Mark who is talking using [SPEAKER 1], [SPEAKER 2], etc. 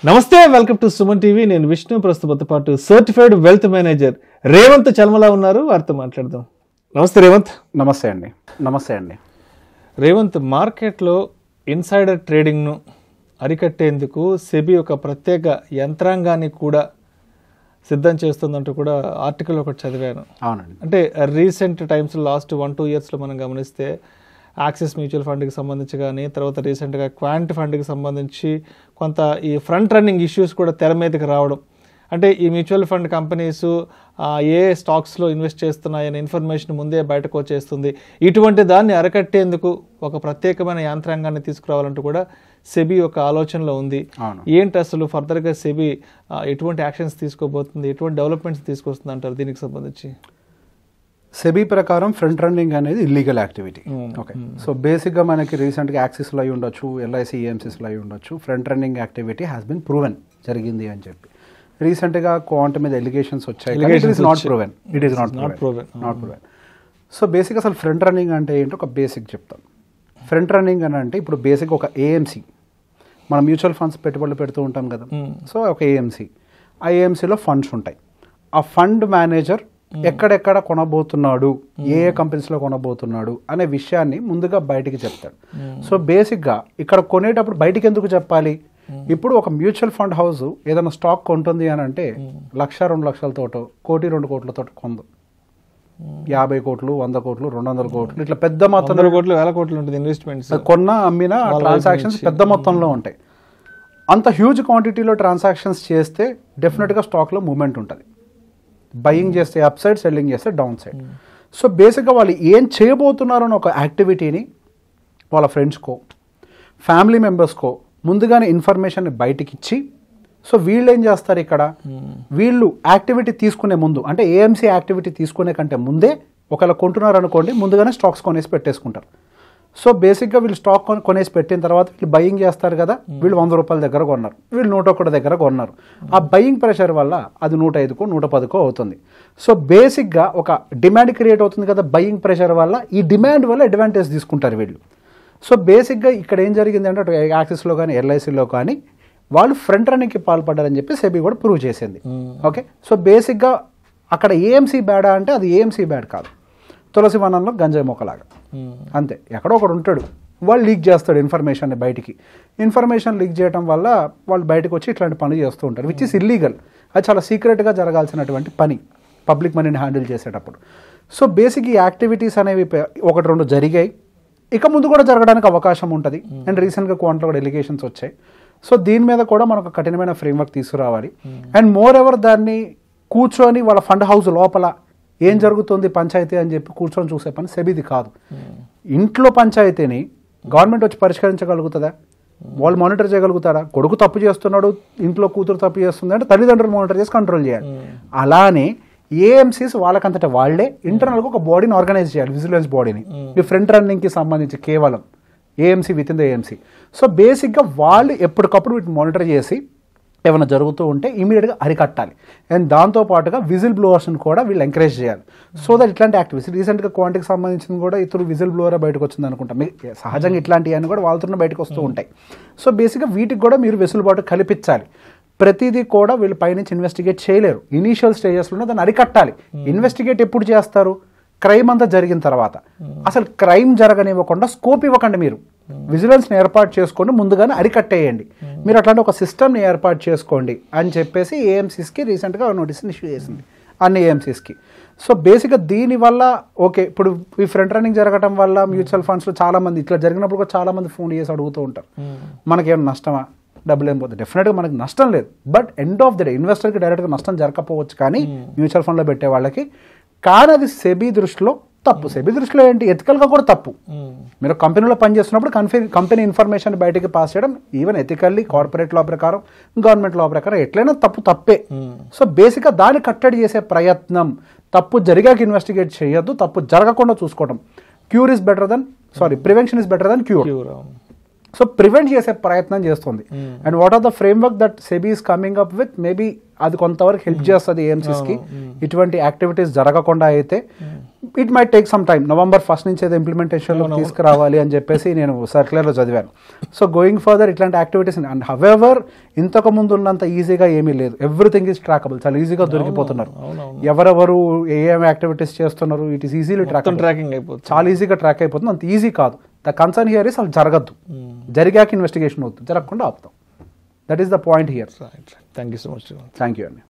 [SPEAKER 1] నమస్తే, welcome to Suman TV. నేను విష్ణు. ప్రస్తుతంతో పాటు సర్టిఫైడ్ వెల్త్ మేనేజర్ రేవంత్ చల్మల ఉన్నారు. వారితో మాట్లాడదాం. నమస్తే రేవంత్.
[SPEAKER 2] నమస్తే అండి.
[SPEAKER 1] రేవంత్, మార్కెట్లో ఇన్సైడర్ ట్రేడింగ్ను అరికట్టేందుకు సెబీ ఒక ప్రత్యేక యంత్రాంగాన్ని కూడా సిద్ధం చేస్తుందంటూ కూడా ఆర్టికల్ ఒకటి చదివాను.
[SPEAKER 2] అవునండి.
[SPEAKER 1] అంటే రీసెంట్ టైమ్స్ లాస్ట్ 1-2 ఇయర్స్లో మనం గమనిస్తే యాక్సిస్ మ్యూచువల్ ఫండ్కి సంబంధించి కానీ, తర్వాత రీసెంట్గా క్వాంట్ ఫండ్కి సంబంధించి కొంత ఈ ఫ్రంట్ రన్నింగ్ ఇష్యూస్ కూడా తెర మీదకి రావడం. అంటే ఈ మ్యూచువల్ ఫండ్ కంపెనీస్ ఏ స్టాక్స్లో ఇన్వెస్ట్ చేస్తున్నాయనే ఇన్ఫర్మేషన్ ముందే బయటకు వచ్చేస్తుంది. ఇటువంటి దాన్ని అరికట్టేందుకు ఒక ప్రత్యేకమైన యంత్రాంగాన్ని తీసుకురావాలంటూ కూడా సెబీ ఒక ఆలోచనలో ఉంది. ఏంటి అసలు ఫర్దర్గా సెబీ ఎటువంటి యాక్షన్స్ తీసుకోబోతుంది, ఎటువంటి డెవలప్మెంట్స్ తీసుకొస్తుంది అంటారు దీనికి సంబంధించి?
[SPEAKER 2] సెబీ ప్రకారం ఫ్రంట్ రన్నింగ్ అనేది ఇల్లీగల్ యాక్టివిటీ. ఓకే, సో బేసిక్గా మనకి రీసెంట్గా యాక్సిస్లో అయి ఉండొచ్చు, ఎల్ఐసి ఈఎంసీస్లో అయి ఉండొచ్చు. Front running activity has been proven జరిగింది అని చెప్పి రీసెంట్గా క్వాంట్ మీద ఎలిగేషన్స్ వచ్చాయి. It is not proven. So basic అసలు ఫ్రంట్ రన్నింగ్ అంటే ఏంటో ఒక బేసిక్ చెప్తాం. ఫ్రంట్ రన్నింగ్ అని అంటే ఇప్పుడు బేసిక్ ఒక ఏఎంసీ, మనం మ్యూచువల్ ఫండ్స్ పెట్టుబడులు పెడుతూ ఉంటాం కదా. సో ఒక ఏఎంసీ, ఆ ఏఎంసీలో ఫండ్స్ ఉంటాయి. ఆ ఫండ్ మేనేజర్ ఎక్కడెక్కడ కొనబోతున్నాడు, ఏ కంపెనీస్లో కొనబోతున్నాడు అనే విషయాన్ని ముందుగా బయటికి చెప్తాడు. సో బేసిక్గా ఇక్కడ కొనేటప్పుడు బయటికి ఎందుకు చెప్పాలి? ఇప్పుడు ఒక మ్యూచువల్ ఫండ్ హౌస్ ఏదైనా స్టాక్ కొంటుంది అని అంటే 1-2 లక్షలతోటో, 1-2 కోట్లతో కొందు. 50 కోట్లు, 100 కోట్లు, 200 కోట్లు ఇట్లా పెద్ద మొత్తంలో
[SPEAKER 1] ఇన్వెస్ట్మెంట్స్
[SPEAKER 2] కొన్న అమ్మిన ట్రాన్సాక్షన్స్ పెద్ద మొత్తంలో ఉంటాయి. అంత హ్యూజ్ క్వాంటిటీలో ట్రాన్సాక్షన్స్ చేస్తే డెఫినెట్గా స్టాక్లో మూవ్మెంట్ ఉంటుంది. బయింగ్ చేస్తే అప్ సైడ్, సెల్లింగ్ చేస్తే డౌన్ సైడ్. సో బేసిక్గా వాళ్ళు ఏం చేయబోతున్నారని ఒక యాక్టివిటీని వాళ్ళ ఫ్రెండ్స్కో, ఫ్యామిలీ మెంబర్స్కో ముందుగానే ఇన్ఫర్మేషన్ బయటికి ఇచ్చి, సో వీళ్ళు ఏం చేస్తారు ఇక్కడ, వీళ్ళు యాక్టివిటీ తీసుకునే ముందు, అంటే ఏఎంసీ యాక్టివిటీ తీసుకునే కంటే ముందే ఒకవేళ కొంటున్నారు అనుకోండి, ముందుగానే స్టాక్స్ కొనేసి పెట్టేసుకుంటారు. సో బేసిక్గా వీళ్ళు స్టాక్ కొనేసి పెట్టిన తర్వాత వీళ్ళు బయింగ్ చేస్తారు కదా. వీళ్ళు 100 రూపాయల దగ్గర కొన్నారు, వీళ్ళు 101 దగ్గర కొన్నారు. ఆ బయింగ్ ప్రెషర్ వల్ల అది 105కో 110కో అవుతుంది. సో బేసిక్గా ఒక డిమాండ్ క్రియేట్ అవుతుంది కదా బయింగ్ ప్రెషర్ వల్ల. ఈ డిమాండ్ వల్ల అడ్వాంటేజ్ తీసుకుంటారు వీళ్ళు. సో బేసిక్గా ఇక్కడ ఏం జరిగింది అంటే యాక్సిస్లో కానీ ఎల్ఐసిలో కానీ వాళ్ళు ఫ్రంట్ రన్నింగ్కి పాల్పడ్డారని చెప్పి సెబీ కూడా ప్రూవ్ చేసింది. ఓకే, సో బేసిక్గా అక్కడ ఏఎంసీ బ్యాడా అంటే అది ఏఎంసీ బ్యాడ్ కాదు, తులసి వనంలో గంజాయి మొక్కలాగా అంతే. ఎక్కడో ఒకడు ఉంటాడు, వాళ్ళు లీక్ చేస్తాడు ఇన్ఫర్మేషన్ బయటికి. ఇన్ఫర్మేషన్ లీక్ చేయడం వల్ల వాళ్ళు బయటకు వచ్చి ఇట్లాంటి పనులు చేస్తూ ఉంటారు, విచ్ ఇస్ ఇల్లీగల్. అది చాలా సీక్రెట్గా జరగాల్సినటువంటి పని పబ్లిక్ మనీని హ్యాండిల్ చేసేటప్పుడు. సో బేసిక్ ఈ యాక్టివిటీస్ అనేవి 1-2 జరిగాయి, ఇక ముందు కూడా జరగడానికి అవకాశం ఉంటుంది. అండ్ రీసెంట్గా క్వాంట్లో కూడా ఎలిగేషన్స్ వచ్చాయి. సో దీని మీద కూడా మనకు కఠినమైన ఫ్రేమ్వర్క్ తీసుకురావాలి. అండ్ మోర్ ఎవర్ దాన్ని కూర్చొని వాళ్ళ ఫండ్ హౌస్ లోపల ఏం జరుగుతుంది పంచాయతీ అని చెప్పి కూర్చొని చూసే పని సెబీది కాదు. ఇంట్లో పంచాయతీని గవర్నమెంట్ వచ్చి పరిష్కరించగలుగుతుందా? వాళ్ళు మానిటర్ చేయగలుగుతారా? కొడుకు తప్పు చేస్తున్నాడు, ఇంట్లో కూతురు తప్పు చేస్తుంది అంటే తల్లిదండ్రులు మానిటర్ చేసి కంట్రోల్ చేయాలి. అలానే ఏఎంసీస్ వాళ్ళకంతటా వాళ్లే ఇంటర్నల్గా ఒక బాడీని ఆర్గనైజ్ చేయాలి, విజిలెన్స్ బాడీని. ఈ ఫ్రంట్ రన్నింగ్కి సంబంధించి కేవలం AMC with in the AMC. So బేసిక్గా వాళ్ళు ఎప్పటికప్పుడు వీటిని మానిటర్ చేసి ఏమైనా జరుగుతూ ఉంటే ఇమీడియట్గా అరికట్టాలి. అండ్ దాంతోపాటుగా విజిల్ బ్లోవర్స్ని కూడా వీళ్ళు ఎంకరేజ్ చేయాలి. సో దట్ ఇట్లాంటి యాక్టివిటీస్ రీసెంట్గా క్వాంటికి సంబంధించింది కూడా ఇతరు విజిల్ బ్లోవర్ బయటకు వచ్చింది అనుకుంటాం. సహజంగా ఇట్లాంటివి అని కూడా వాళ్ళతో బయటకు వస్తూ ఉంటాయి. సో బేసిక్గా వీటికి కూడా మీరు వెసులుబాటు కల్పించాలి. ప్రతిదీ కూడా వీళ్ళు పైనుంచి ఇన్వెస్టిగేట్ చేయలేరు, ఇనీషియల్ స్టేజెస్లోనే దాన్ని అరికట్టాలి. ఇన్వెస్టిగేట్ ఎప్పుడు చేస్తారు? క్రైమ్ అంతా జరిగిన తర్వాత. అసలు క్రైమ్ జరగనివ్వకుండా స్కోప్ ఇవ్వకండి. మీరు విజిలెన్స్ని ఏర్పాటు చేసుకొని ముందుగానే అరికట్టేయండి. మీరు అట్లాంటి ఒక సిస్టమ్ని ఏర్పాటు చేసుకోండి అని చెప్పేసి ఏఎంసీస్కి రీసెంట్గా నోటీస్ని ఇష్యూ చేసింది, అన్ని ఏఎంసీస్కి. సో బేసిక్గా దీనివల్ల ఓకే, ఇప్పుడు ఈ ఫ్రంట్ రన్నింగ్ జరగడం వల్ల మ్యూచువల్ ఫండ్స్లో చాలామంది ఇట్లా జరిగినప్పుడు కూడా చాలామంది ఫోన్ చేసి అడుగుతూ ఉంటారు, మనకేమైనా నష్టమా, డబ్బులు ఏం పోతుంది? డెఫినెట్గా మనకి నష్టం లేదు. But end of the day ఇన్వెస్టర్కి డైరెక్ట్గా నష్టం జరగకపోవచ్చు కానీ మ్యూచువల్ ఫండ్లో పెట్టే వాళ్ళకి. కానీ అది సెబీ దృష్టిలో తప్పు. సెబీ దృష్టిలో ఏంటి, ఎథికల్గా కూడా తప్పు. మీరు కంపెనీలో పనిచేస్తున్నప్పుడు కంపెనీ ఇన్ఫర్మేషన్ బయటికి పాస్ చేయడం ఈవెన్ ఎథికల్లీ కార్పొరేట్ లా ప్రకారం, గవర్నమెంట్ లా ప్రకారం ఎట్లయినా తప్పే. సో బేసిక్గా దాన్ని కట్టడి చేసే ప్రయత్నం, తప్పు జరిగాక ఇన్వెస్టిగేట్ చేయొద్దు, తప్పు జరగకుండా చూసుకోవడం. Prevention is better than cure. So prevent చేసే ప్రయత్నం చేస్తుంది. And what are the framework that SEBI is coming up with, maybe అది కొంతవరకు హెల్ప్ చేస్తుంది ఏఎంసీస్కి ఇటువంటి యాక్టివిటీస్ జరగకుండా అయితే. It might take some time. November 1 నుంచి అయితే ఇంప్లిమెంటేషన్లో తీసుకురావాలి అని చెప్పేసి నేను సర్క్యులర్లో చదివాను. సో గోయింగ్ ఫర్దర్ ఇట్లాంటి యాక్టివిటీస్ అండ్ హవెవర్ ఇంతకు ముందు ఉన్నంత ఈజీగా ఏమీ లేదు. ఎవ్రీథింగ్ ఈజ్ ట్రాకబుల్, చాలా ఈజీగా దొరికిపోతున్నారు. ఎవరెవరు ఏం యాక్టివిటీస్ చేస్తున్నారు, ఇట్ ఈస్ ఈజీలీ
[SPEAKER 1] ట్రాకింగ్ అయిపోతుంది,
[SPEAKER 2] చాలా ఈజీగా ట్రాక్ అయిపోతుంది. అంత ఈజీ కాదు. ద కన్సర్న్ హియర్ ఇస్ అసలు జరగద్దు, జరిగాక ఇన్వెస్టిగేషన్ అవుతుంది, జరగకుండా ఆపుతాం. That is the point here.
[SPEAKER 1] Thank you so much.
[SPEAKER 2] Thank you అండి.